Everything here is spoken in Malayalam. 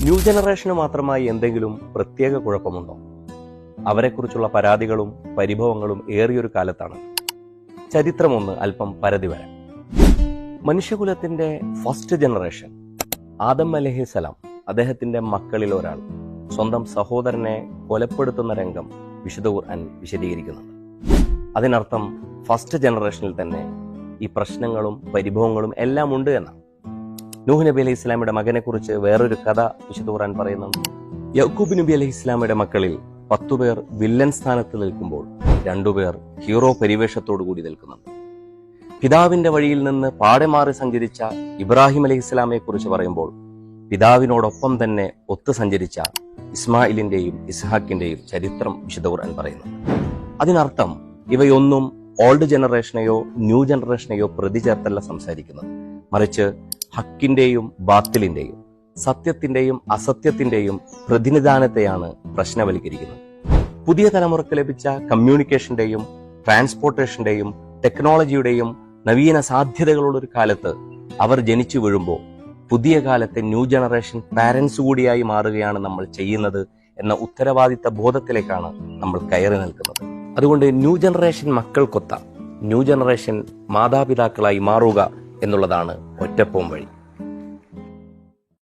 ന്യൂ ജനറേഷന് മാത്രമായി എന്തെങ്കിലും പ്രത്യേക കുഴപ്പമുണ്ടോ? അവരെക്കുറിച്ചുള്ള പരാതികളും പരിഭവങ്ങളും ഏറിയൊരു കാലത്താണ്. ചരിത്രമൊന്ന് അല്പം പരതി വരാം. മനുഷ്യകുലത്തിന്റെ ഫസ്റ്റ് ജനറേഷൻ ആദം അലൈഹിസ്സലാം, അദ്ദേഹത്തിന്റെ മക്കളിൽ ഒരാൾ സ്വന്തം സഹോദരനെ കൊലപ്പെടുത്തുന്ന രംഗം വിശുദ്ധ ഖുർആൻ വിശദീകരിക്കുന്നുണ്ട്. അതിനർത്ഥം ഫസ്റ്റ് ജനറേഷനിൽ തന്നെ ഈ പ്രശ്നങ്ങളും പരിഭവങ്ങളും എല്ലാം ഉണ്ട് എന്നാണ്. നൂഹ് നബി അലൈഹി ഇസ്ലാമിയുടെ മകനെ കുറിച്ച് വേറൊരു കഥ വിശുദ്ധ ഖുർആൻ പറയുന്നുണ്ട്. യഅ്കൂബ് നബി അലൈഹി ഇസ്ലാമിയുടെ മക്കളിൽ 10 പേർ വില്ലൻ സ്ഥാനത്ത് നിൽക്കുമ്പോൾ 2 പേർ ഹീറോ പരിവേഷത്തോടു കൂടി നിൽക്കുന്നുണ്ട്. പിതാവിന്റെ വഴിയിൽ നിന്ന് പാടെ മാറി സഞ്ചരിച്ച ഇബ്രാഹിം അലൈഹി ഇസ്ലാമെ കുറിച്ച് പറയുമ്പോൾ പിതാവിനോടൊപ്പം തന്നെ ഒത്തു സഞ്ചരിച്ച ഇസ്മായിലിന്റെയും ഇസ്ഹാക്കിന്റെയും ചരിത്രം വിശുദ്ധ ഖുർആൻ പറയുന്നു. അതിനർത്ഥം ഇവയൊന്നും ഓൾഡ് ജനറേഷനെയോ ന്യൂ ജനറേഷനെയോ പ്രതി ചേർത്തല്ല സംസാരിക്കുന്നത്, മറിച്ച് ഹക്കിന്റെയും ബാത്തിലിന്റെയും സത്യത്തിന്റെയും അസത്യത്തിന്റെയും പ്രതിനിധാനത്തെയാണ് പ്രശ്നവൽക്കരിക്കുന്നത്. പുതിയ തലമുറക്ക് ലഭിച്ച കമ്മ്യൂണിക്കേഷന്റെയും ട്രാൻസ്പോർട്ടേഷന്റെയും ടെക്നോളജിയുടെയും നവീന സാധ്യതകളുള്ള ഒരു കാലത്ത് അവർ ജനിച്ചു വീഴുമ്പോൾ പുതിയ കാലത്തെ ന്യൂ ജനറേഷൻ പാരന്റ്സ് കൂടിയായി മാറുകയാണ് നമ്മൾ ചെയ്യുന്നത് എന്ന ഉത്തരവാദിത്ത ബോധത്തിലേക്കാണ് നമ്മൾ കയറി നിൽക്കുന്നത്. അതുകൊണ്ട് ന്യൂ ജനറേഷൻ മക്കൾക്കൊത്ത ന്യൂ ജനറേഷൻ മാതാപിതാക്കളായി മാറുക എന്നുള്ളതാണ് ഒറ്റപ്പോം വഴി.